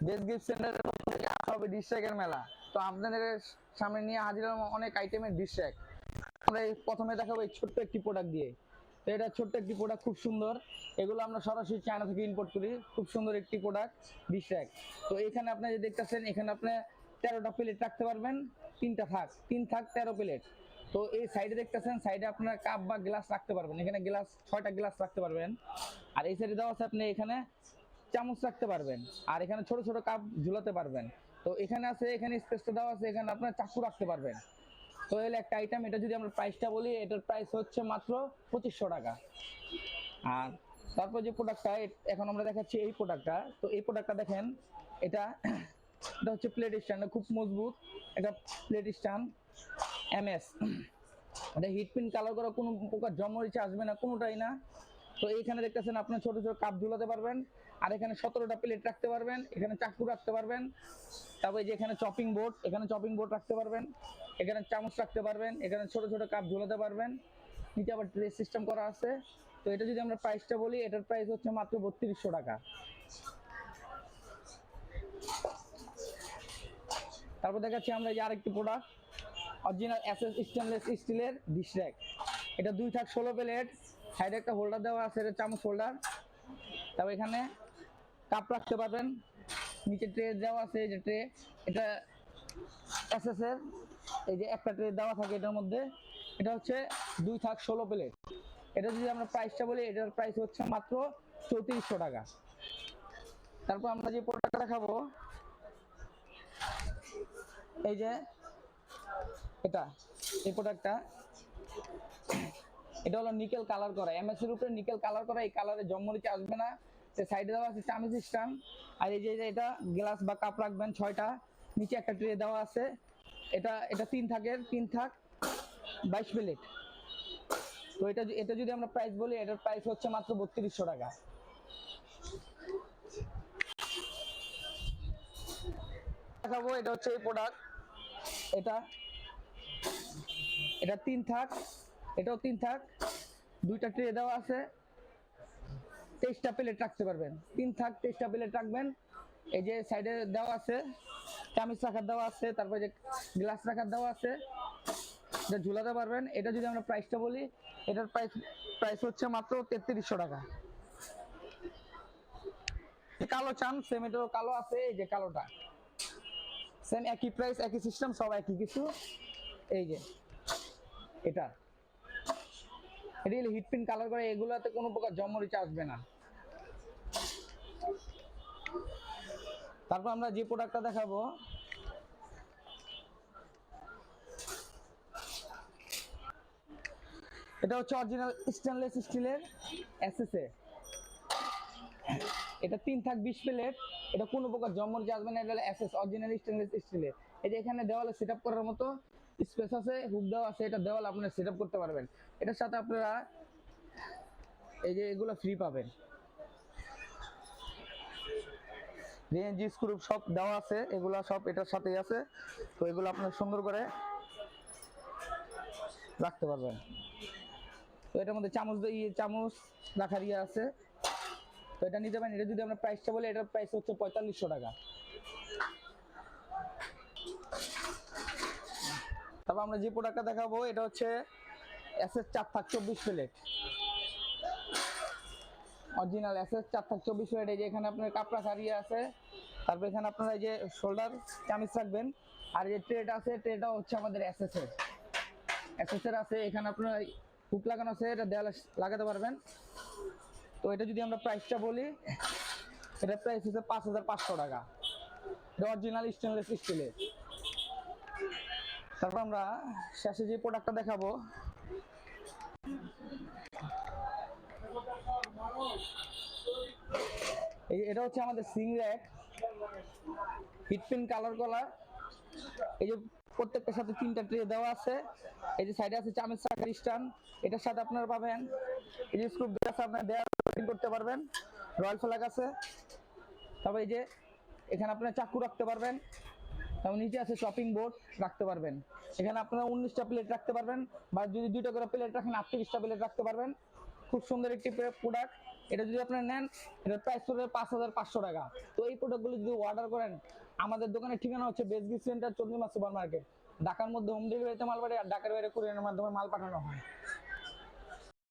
Best gift সেন্টারের পক্ষ থেকে হবে ডিশ র্যাকের মেলা। তো আপনাদের সামনে নিয়ে হাজির হলাম অনেক আইটেমের ডিশ র্যাক। আমরা প্রথমে দেখাবো এই ছোট্ট একটি প্রোডাক্ট দিয়ে। তো এটা ছোট্ট একটি প্রোডাক্ট, খুব সুন্দর। এগুলো আমরা সরাসরি চায়না থেকে ইম্পোর্ট করি। খুব সুন্দর একটি প্রোডাক্ট ডিশ র্যাক। তো এখানে আপনি যে দেখতেছেন, এখানে আপনি 13টা প্লেট রাখতে পারবেন। 3 থাক 13 প্লেট। তো এই সাইডে দেখতেছেন, সাইডে আপনার কাপ বা গ্লাস রাখতে পারবেন। এখানে গ্লাস 6টা গ্লাস রাখতে পারবেন। আর এই সাইডে দেওয়া আছে আপনি এখানে চামচ রাখতে পারবেন। আর এখানে ছোট ছোট কাপ ঝুলাতে পারবেন। তো এখানে আছে, এখানে স্পেসটা দেওয়া আছে, এখানে আপনার চাকু রাখতে পারবেন। তো এর একটা আইটেম, এটা যদি আমরা প্রাইসটা বলি, এটার প্রাইস হচ্ছে মাত্র 2500 টাকা। আর তারপর যে প্রোডাক্টটা এখন আমরা দেখাচ্ছি, এই প্রোডাক্টটা। তো এই প্রোডাক্টটা দেখেন, এটা এটা হচ্ছে প্লেট স্ট্যান্ড, খুব মজবুত এটা প্লেট স্ট্যান্ড এমএস। এটা হিট প্রিন্ট কালার করা, কোনো প্রকার জমরিচে আসবে না, কোনোটাই না। তো এইখানে দেখতেছেন আপনার ছোট ছোট কাপ ঝুলাতে পারবেন। আর এখানে 17টা প্লেট রাখতে পারবেন, এখানে চাকু রাখতে পারবেন। তারপরে যে এখানে চপিং বোর্ড, এখানে চপিং বোর্ড রাখতে পারবেন, এখানে চামচ রাখতে পারবেন, এখানে ছোট ছোট কাপ ঝুলাতে পারবেন। নিচে আবার ট্রে সিস্টেম করা আছে। তো এটা যদি আমরা প্রাইসটা বলি, এটার প্রাইস হচ্ছে মাত্র 3200 টাকা। তারপর দেখাচ্ছি আমরা এই আরেকটি প্রোডাক্ট, অরিজিনাল এসএস স্টেনলেস স্টিলের ডিশ র্যাক। এটা 2 থাক 16 প্লেট, সাইডে একটা হোল্ডার দেওয়া আছে, এটা চামচ হোল্ডার। তারপর এখানে কাপ রাখতে পারবেন, নিচে ট্রে দেওয়া আছে, এই যে ট্রে, এটা এসএস এর। এই যে একটা ট্রে দেওয়া থাকে এটার মধ্যে। এটা হচ্ছে 2 থাক 16 প্লেট। এটা যদি আমরা প্রাইসটা বলি, এটার প্রাইস হচ্ছে মাত্র 3400 টাকা। তারপর আমরা যে প্রোডাক্টটা দেখাবো, এই যে এটা, এই প্রোডাক্টটা, এটা হলো নিকেল কালার করা, এমএস এর উপরে নিকেল কালার করা। এই কালারে জমমরিচে আসবে না। সাইডে দেওয়া আছে চামিচ স্ট্যান্ড। আর এই যে এটা গ্লাস বা কাপ রাখবেন 6টা। নিচে একটা ট্রে দেওয়া আছে। এটা এটা 3 থাক 22 প্লেট। তো এটা যদি আমরা প্রাইস বলি, এটার প্রাইস হচ্ছে মাত্র 3200 টাকা। দেখাবো, এটা হচ্ছে এই প্রোডাক্ট। এটা এটা 3 থাক, এটাও 3 থাক, 2টা ট্রে দেওয়া আছে, 23টা প্লেট রাখতে পারবেন। 3 থাক 23টা প্লেট রাখবেন। এই যে সাইডে দেওয়া আছে চামচ রাখার দেওয়া আছে, তারপরে যে গ্লাস রাখার দেওয়া আছে, এটা ঝুলাতে পারবেন। এটা যদি আমরা প্রাইসটা বলি, এটার প্রাইস হচ্ছে মাত্র 3300 টাকা। কালো চান, সেম এটারও কালো আছে, এই যে কালোটা সেম, একই প্রাইস, একই সিস্টেম, সব একই কিছু। এই যে এটা হিট প্রিন্ট কালার করে, এগুলাতে কোনো প্রকার জমরিচা আসবে না। তারপর আমরা যে প্রোডাক্টটা দেখাবো, এটা হচ্ছে অরিজিনাল স্টেনলেস স্টিলের এসএসএ। এটা 3 থাক 20 প্লেট। এটা কোনো প্রকার জমরিচা আসবে না, এটা হলো এসএস অরিজিনাল স্টেনলেস স্টিলের। এই যে এখানে দেওয়ালে সেটআপ করার মতো স্পেস আছে, হুক দেওয়া আছে, এটা দেওয়ালে আপনারা সেটআপ করতে পারবেন। এটার সাথে আপনারা এই যে এগুলো ফ্রি পাবেন, রেঞ্জ স্ক্রু সব দেওয়া আছে, এগুলো সব এটার সাথেই আছে। তো এগুলো আপনারা সুন্দর করে রাখতে পারবেন। তো এটার মধ্যে চামচ রাখার ইয়ে আছে। তো এটা নিতে পারেন। এটা যদি আমরা প্রাইসটা বলি, এটার প্রাইস হচ্ছে 4500 টাকা। তারপর আমরা যে প্রোডাক্টটা দেখাবো, এটা হচ্ছে এসএস 4 থাক 24 প্লেট, অরিজিনাল এসএস 4 থাক 24 প্লেট। এই যে এখানে আপনার কাপ রাখার ইয়ে আছে। তারপর এখানে আপনারা এই যে শোল্ডার চামিচ রাখবেন। আর এই যে ট্রেটা আছে, ট্রেটা হচ্ছে আমাদের এসএস এর আছে। এখানে আপনার হুক লাগানো আছে, এটা দেওয়ালে লাগাতে পারবেন। তো এটা যদি আমরা প্রাইসটা বলি, এটার প্রাইস হচ্ছে 5500 টাকা। এটা অরিজিনাল স্টেনলেস স্টিলের। তারপর আমরা শেষে যে প্রোডাক্টটা দেখাবো, এটা হচ্ছে আমাদের sink rack, heat print colour করা। এই যে প্রত্যেকটার সাথে 3টা ট্রে দেওয়া আছে। এই যে সাইডে আছে চামচ রাখার স্ট্যান্ড। এটার সাথে আপনারা পাবেন এই যে স্ক্রু ব্রাশ, আপনারা দেওয়া করতে পারবেন, রয়্যাল ফ্ল্যাগ আছে। তারপর এই যে এখানে আপনারা চাকু রাখতে পারবেন। তারপর নিচে আছে চপিং বোর্ড রাখতে পারবেন। এখানে আপনারা 19টা প্লেট রাখতে পারবেন, বা যদি 2টা করে প্লেট রাখেন 38টা প্লেট রাখতে পারবেন। খুব সুন্দর একটি প্রোডাক্ট। এটা যদি আপনারা নেন, এটার প্রাইস পড়বে 5500 টাকা। তো এই প্রোডাক্টগুলো যদি অর্ডার করেন, আমাদের দোকানের ঠিকানা হচ্ছে best gift centre, Chandrima super market. ঢাকার মধ্যে হোম ডেলিভারিতে মাল পাঠায়, আর ঢাকার বাইরে কুরিয়ারের মাধ্যমে মাল পাঠানো হয়।